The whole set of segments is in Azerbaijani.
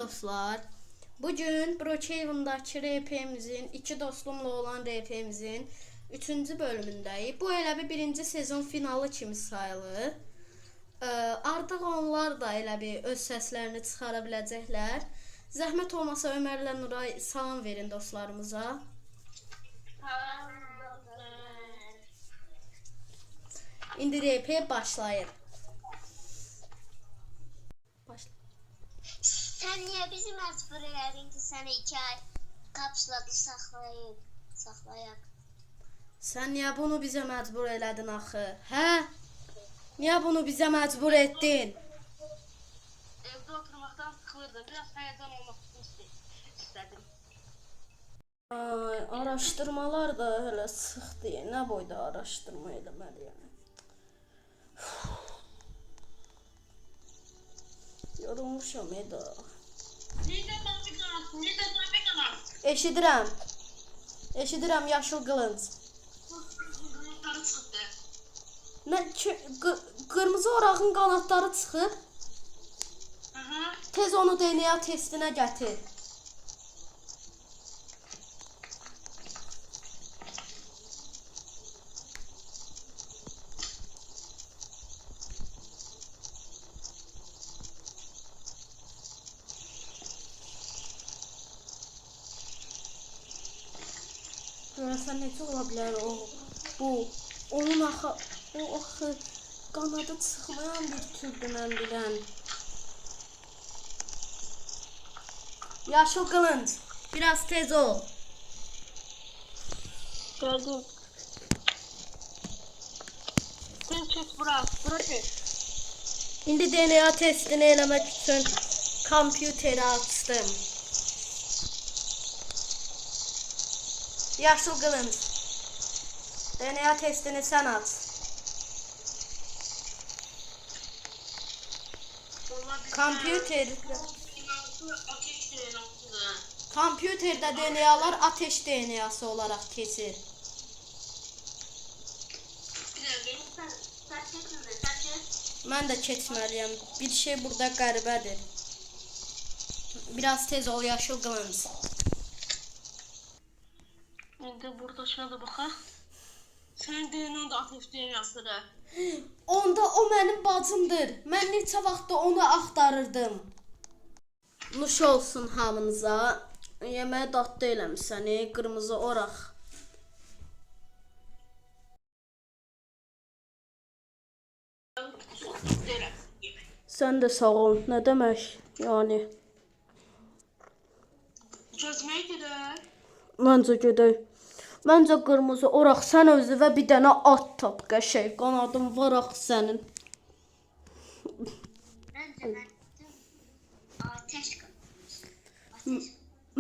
Dostlar, bugün Brookhaven'dakı RP'mizin, iki dostumla olan RP'mizin 3-cü bölümündəyik. Bu elə bir birinci sezon finalı kimi sayılır. Artıq onlar da elə bir öz səslərini çıxara biləcəklər. Zəhmət olmasa Ömərlə Nuray salam verin dostlarımıza. İndi RP başlayır. Sen niye bizi mecbur elədin ki, səni 2 ay kapsulada saxlayaq? Sən niyə bunu bizə məcbur elədin axı? Hə? Niyə bunu bizə məcbur etdin? Evdə oturmaqdan sıxılırdım. Biraz həyəcan olmaq istədim. Ay, araşdırmalar da hələ sıxdır. Nə boyda araşdırma eləməliyəm? Yorulmuşam Eda. Eşidirəm yaşıl qılınc. Nə qırmızı orağın qanadları çıxıb? Tez onu DNA testinə gətir. Görəsən necə ola bilər onun axı qanadı çıxmayan bir türdür mən bilən. Yaşıl qılınc, biraz tez ol. Gördüm. Sen çek bura çek. İndi DNA testini eləmək üçün kompüteri açdım. Yaşıl qılınc, DNA testini sən aç. Kompüterdə DNA'lar ateş DNA'sı olaraq keçir. Mən də keçməliyəm. Bir şey burada qəribədir. Biraz tez ol yaşıl qılınc. İndi burada şöyle baxaq. Sənin DNA da ateş DNA'sıdır. Onda o mənim bacımdır. Mən neçə vaxtda onu axtarırdım. Nuş olsun hamınıza. Yeməyə dadlı eləmişsən, qırmızı oraq. Sən də sağ ol. Nə demək? Yəni. Çözməyə gedək. Məncə gedək. Məncə qırmızı oraq sən özünə bir dənə at tap qəşəng. Qanadın var axı sənin.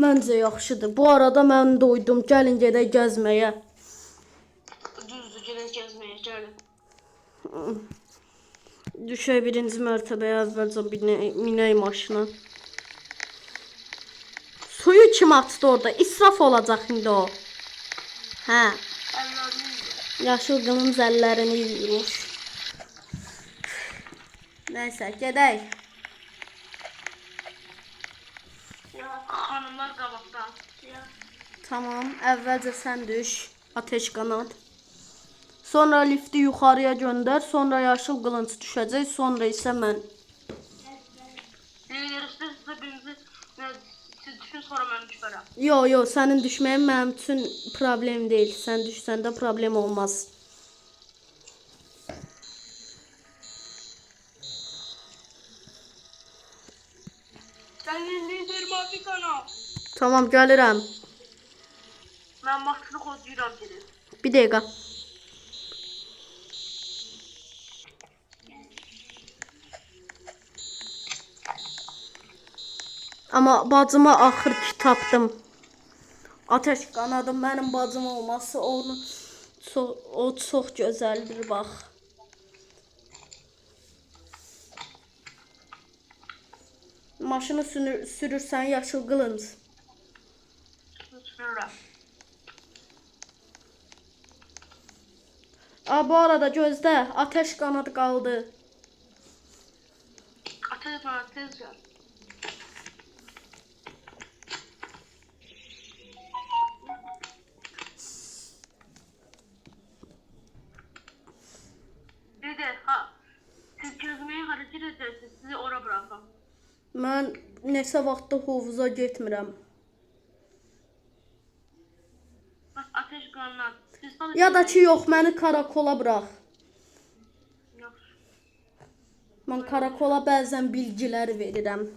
Məncə yaxşıdır. Bu arada mən doydum. Gəlin gedək gəzməyə. Düzdür, gedək gəzməyə, gəlin. Düşək birinci mərtəbəyə əvvəlcə minək maşına. Suyu kim açdı orada? İsraf olacaq indi o. Hə. Yaşıl qılınc əllərini yuyurmuş. Nəysə, gedək. Xanımlar qabaqdan. Tamam, əvvəlcə sən düş. Ateş qanad. Sonra lifti yuxarıya göndər. Sonra yaşıl qılınc düşəcək. Sonra isə mən. Sizə birinci siz düşün, sonra mən düşərəm. Yo, sənin düşməyin mənim üçün problem deyil. Sən düşsəndə problem olmaz. Sənin lider mavi kanal. Tamam, gəlirəm. Mən maşını qozuyuram seni. Bir dəqiqə. Amma bacıma axır ki tapdım. Ateş qanadım mənim bacım olması o çox gözəldir bax. Maşını sürürsən yaşıl qılınc. Sürürəm. Bu arada gözdə, ateş qanadı qaldı. Ateş qanadı tez gəl. neçə vaxtda hovuza getmirəm. Bak ateş qanlar. Ya da ki yox, məni karakola burax. Yok. Mən karakola bəzən bilgilər verirəm.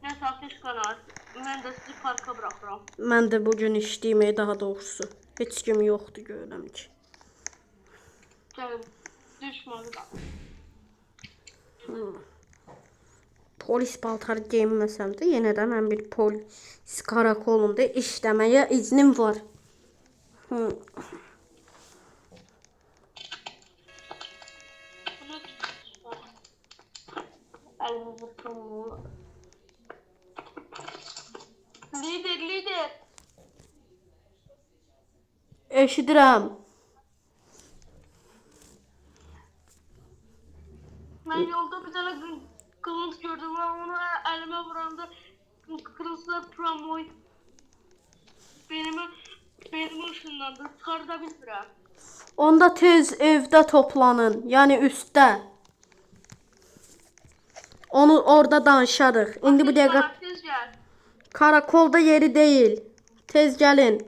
Neyse ateş qanar. Ben de sizi parka bırakıram. Mən də bugün işləyim, daha doğrusu. Heç kim yoxdur görürəm ki. Gelin. Düşmanı da. Polis paltarı geyinməsəm də yenə də mən bir polis karakolunda işləməyə iznim var. Bunu elimizi tutalım. Lider. Eşidirəm. Ben yolda bir tane kılıç gördüm ve onu elime vuranda kılıçlar tramvay benim ışınlandı. Çıkarda bilmirəm. Onda tez evdə toplanın, yəni üstdə. Onu orada danışarıq. İndi bu dəqiqə Tez gel. karakolda yeri deyil. Tez gəlin.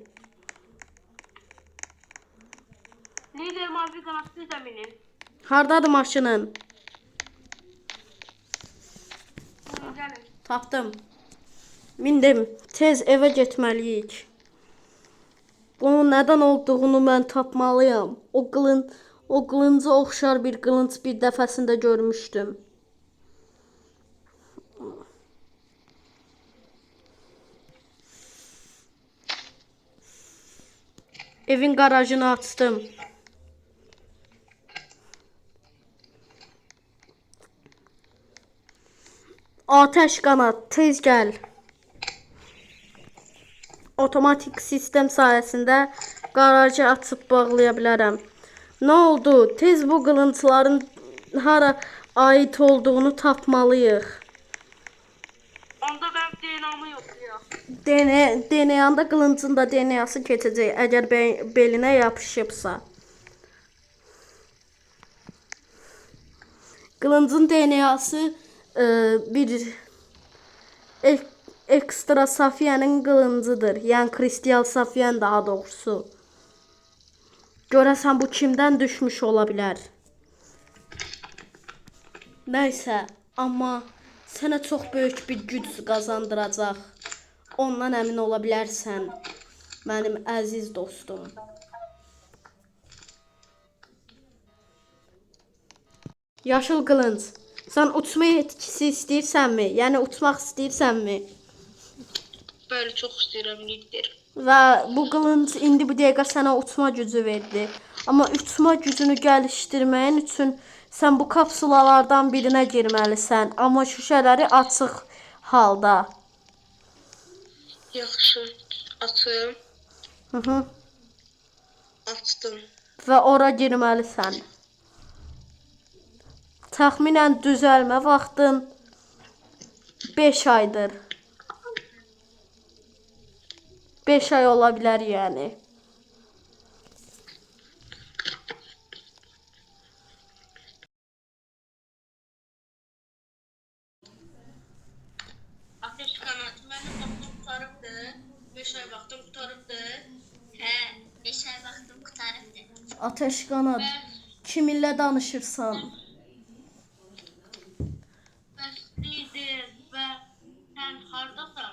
Lider mavi kanatlı zeminin. Hardadır maşının? Gelin. Tapdım. Mindim. Tez evə getməliyik. Bunun nədən olduğunu mən tapmalıyam. O qılınca oxşar bir qılınc bir dəfəsində görmüşdüm. Evin garajını açdım. Ateş qanat, tez gəl. Otomatik sistem sayəsində qarajı açıb bağlaya bilərəm. Nə oldu? Tez bu qılıncların hara ait olduğunu tapmalıyıq. Onda ben DNA'mı yokluyor. DNA-da qılıncın da DNA-sı keçəcək, əgər belinə yapışıbsa. Qılıncın DNA-sı bir ekstra Safiye'nin qılıncıdır. Yəni Kristal Safiyen daha doğrusu. Görəsən bu kimdən düşmüş ola bilər? Nəysə, amma sənə çox böyük bir güc qazandıracaq. Ondan əmin ola bilərsən, mənim əziz dostum. Yaşıl qılınc, sən uçma yetkisi istəyirsənmi? Yəni uçmaq istəyirsənmi? Böyle çok istiyorum lider. Və bu qılınc indi bu dəqiqə sənə uçma gücü verdi. Amma uçma gücünü gəlişdirməyin üçün sən bu kapsulalardan birinə girməlisən. Amma şüşələri açıq halda. Yaxşı. Açım. Hı. Açtım. Və ora girməlisən. Təxminən düzəlmə vaxtın 5 aydır. 5 ay ola bilər yəni. Ateş kanatı benim vaxtım qutarıbdı. 5 ay vaxtım qutarıbdı. Hə, 5 ay vaxtım qutarıbdı. Ateş qanad, kiminlə danışırsan? Ben lider ve sen hardasan?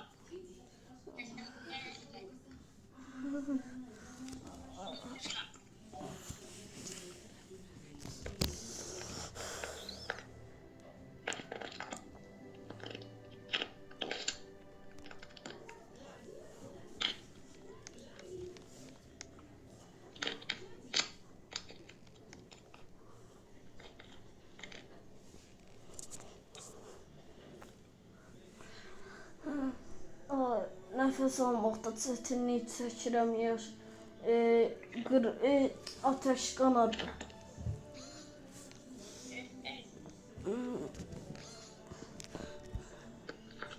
Nəfəs almaqda çətinlik çəkirəm ateş qanad.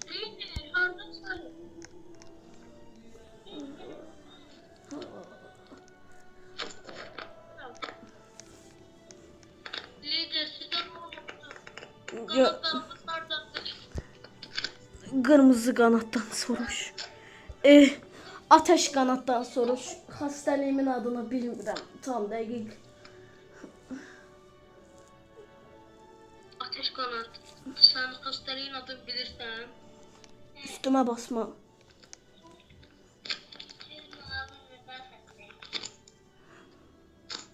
Lider hardasan? Lider sizden olmadı. Kanatlarımız hardandır. Qırmızı qanaddan soruş. Ateş qanaddan soruş. Xəstəliyimin adını bilmirəm tam dəqiq. Ateş kanat. Sen hastalığın adını bilirsen. Üstümə basma.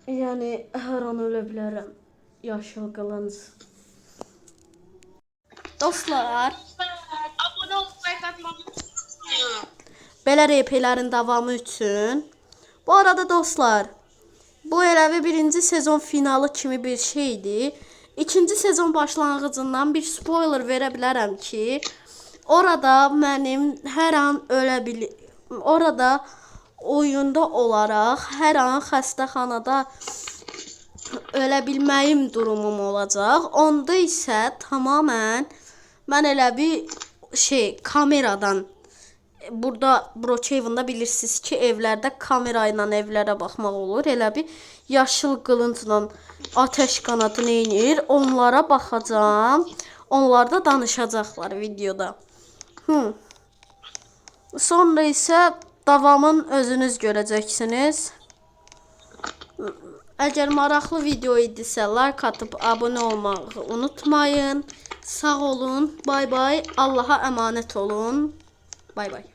Yəni hər an ölə bilərəm. Yaşıl qılınc. Dostlar, Abone olup like atmayı unutmayın. belə RP-lərin davamı üçün. Bu arada dostlar, bu eləvi birinci sezon finalı kimi bir şeydir. İkinci sezon başlanğıcından bir spoiler verə bilərəm ki, orada mənim hər an orada oyunda olaraq hər an xəstəxanada ölə bilməyim durumum olacaq. Onda isə tamamən mən elə bir kameradan burada Brookhaven'da bilirsiniz ki, evlərdə kamera ilə evlərə baxmaq olur. Elə bir yaşıl qılıncla ateş qanadı neynir? Onlara baxacağam. Onlar da danışacaqlar videoda. Sonra isə davamın özünüz görəcəksiniz. Əgər maraqlı video idisə like atıb abunə olmağı unutmayın. Sağ olun. Bay bay. Allaha əmanət olun. Bay bay.